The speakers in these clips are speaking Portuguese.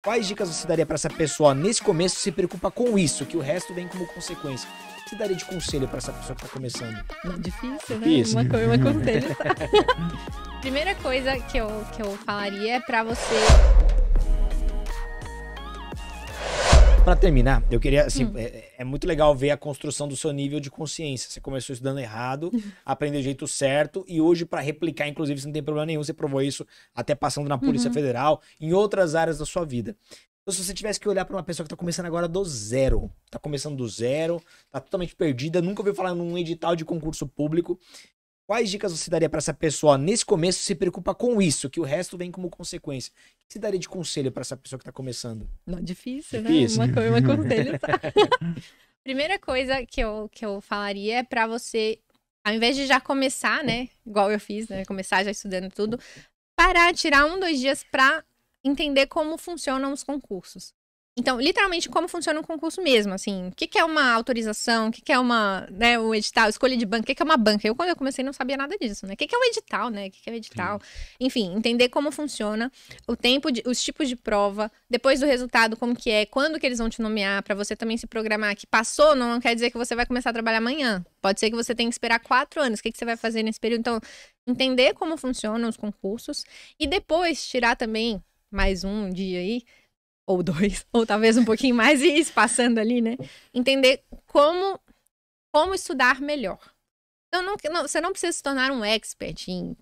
Quais dicas você daria pra essa pessoa nesse começo se preocupa com isso, que o resto vem como consequência? O que você daria de conselho pra essa pessoa que tá começando? Difícil, né? Difícil. Uma conselho. Primeira coisa que eu falaria é pra você... Pra terminar, eu queria, assim, é muito legal ver a construção do seu nível de consciência. Você começou estudando errado, aprendeu o jeito certo, e hoje pra replicar, inclusive, você não tem problema nenhum, você provou isso até passando na Polícia Federal, em outras áreas da sua vida. Então, se você tivesse que olhar pra uma pessoa que tá começando agora do zero, tá começando do zero, tá totalmente perdida, nunca ouviu falar num edital de concurso público, quais dicas você daria pra essa pessoa nesse começo se preocupa com isso, que o resto vem como consequência? O que você daria de conselho pra essa pessoa que tá começando? Difícil, né? Difícil. Uma conselho. Primeira coisa que eu falaria é pra você, ao invés de já começar, né? Igual eu fiz, né? Começar já estudando tudo, parar, tirar 2 dias pra entender como funcionam os concursos. Então, literalmente, como funciona um concurso mesmo, assim, o que é uma autorização, o que é uma, né, um edital, escolha de banca, o que é uma banca? Eu, quando eu comecei, não sabia nada disso, né? O que é um edital, né? O que é um edital? Sim. Enfim, entender como funciona, o tempo, os tipos de prova, depois do resultado, como que é, quando que eles vão te nomear, pra você também se programar, que passou não quer dizer que você vai começar a trabalhar amanhã. Pode ser que você tenha que esperar 4 anos, o que você vai fazer nesse período? Então, entender como funcionam os concursos e depois tirar também mais um dia aí, ou 2, ou talvez um pouquinho mais, e ir espaçando ali, né? Entender como estudar melhor. Então, você não precisa se tornar um expert em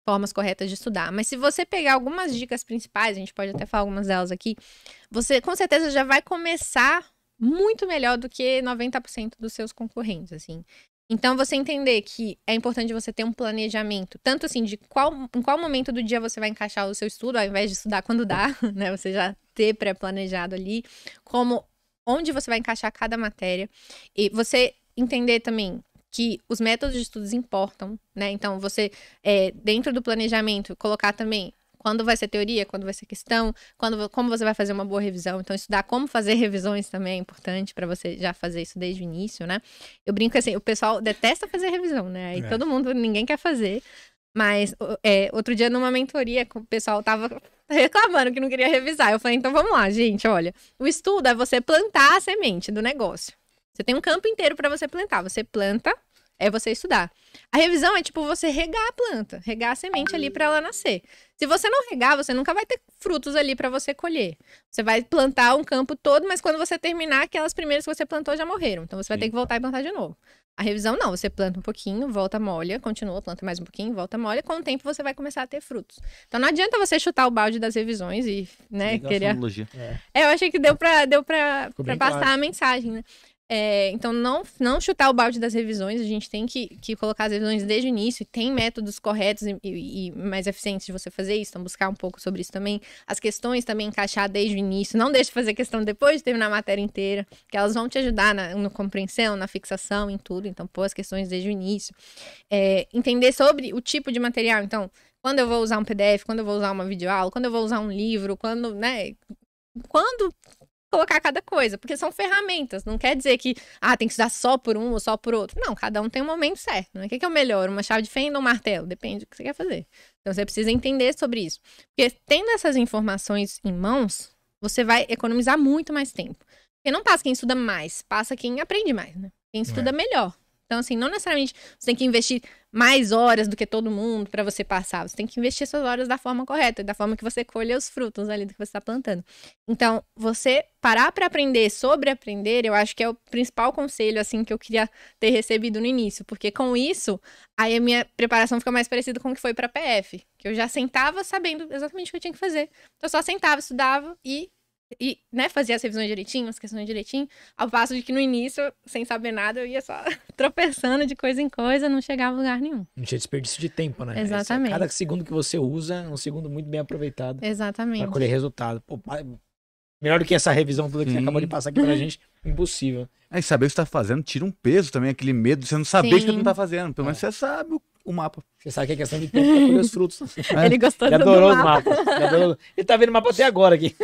formas corretas de estudar, mas se você pegar algumas dicas principais, a gente pode até falar algumas delas aqui, você com certeza já vai começar muito melhor do que 90% dos seus concorrentes, assim. Então, você entender que é importante você ter um planejamento, tanto assim, de em qual momento do dia você vai encaixar o seu estudo, ao invés de estudar quando dá, né? Você já ter pré-planejado ali, como onde você vai encaixar cada matéria. E você entender também que os métodos de estudos importam, né? Então, você, dentro do planejamento, colocar também quando vai ser teoria, quando vai ser questão, como você vai fazer uma boa revisão. Então, estudar como fazer revisões também é importante para você já fazer isso desde o início, né? Eu brinco assim, o pessoal detesta fazer revisão, né? Aí todo mundo, ninguém quer fazer. Mas outro dia, numa mentoria, o pessoal tava reclamando que não queria revisar. Eu falei, então vamos lá, gente, olha. O estudo é você plantar a semente do negócio. Você tem um campo inteiro para você plantar. Você planta, é você estudar. A revisão é tipo você regar a planta, regar a semente ali para ela nascer. Se você não regar, você nunca vai ter frutos ali para você colher. Você vai plantar um campo todo, mas quando você terminar, aquelas primeiras que você plantou já morreram. Então você vai ter que voltar e plantar de novo. A revisão não, você planta um pouquinho, volta, molha, continua, planta mais um pouquinho, volta, molha. Com o tempo você vai começar a ter frutos. Então não adianta você chutar o balde das revisões e, né, querer... eu achei que deu pra passar a mensagem, né? Então, não chutar o balde das revisões, a gente tem que colocar as revisões desde o início, tem métodos corretos e mais eficientes de você fazer isso, então buscar um pouco sobre isso também. As questões também encaixar desde o início, não deixe de fazer questão depois de terminar a matéria inteira, que elas vão te ajudar na compreensão, na fixação, em tudo, então pôr as questões desde o início. Entender sobre o tipo de material, então, quando eu vou usar um PDF, quando eu vou usar uma videoaula, quando eu vou usar um livro, quando colocar cada coisa, porque são ferramentas, não quer dizer que, tem que estudar só por um ou só por outro. Não, cada um tem um momento certo, né? O que é o melhor? Uma chave de fenda ou um martelo? Depende do que você quer fazer. Então, você precisa entender sobre isso. Porque tendo essas informações em mãos, você vai economizar muito mais tempo. Porque não passa quem estuda mais, passa quem aprende mais, né? Quem estuda melhor. Então, assim, não necessariamente você tem que investir mais horas do que todo mundo para você passar. Você tem que investir suas horas da forma correta, da forma que você colhe os frutos ali do que você está plantando. Então, você parar para aprender sobre aprender, eu acho que é o principal conselho, assim, que eu queria ter recebido no início. Porque com isso, aí a minha preparação fica mais parecida com o que foi para PF. Que eu já sentava sabendo exatamente o que eu tinha que fazer. Então, eu só sentava, estudava e né, fazia as revisões direitinho, as questões direitinho, ao passo de que no início, sem saber nada, eu ia só tropeçando de coisa em coisa, não chegava a lugar nenhum. Não tinha desperdício de tempo, né? Exatamente. Cada segundo que você usa é um segundo muito bem aproveitado. Exatamente. Pra colher resultado. Pô, melhor do que essa revisão toda que você acabou de passar aqui pra gente, impossível. Aí saber o que você tá fazendo tira um peso também, aquele medo de você não saber o que não tá fazendo. Pelo menos você sabe o mapa. Você sabe que é questão de tempo pra colher os frutos. Ele gostou Ele do adorou os mapa. mapas. Ele tá vendo o mapa até agora aqui.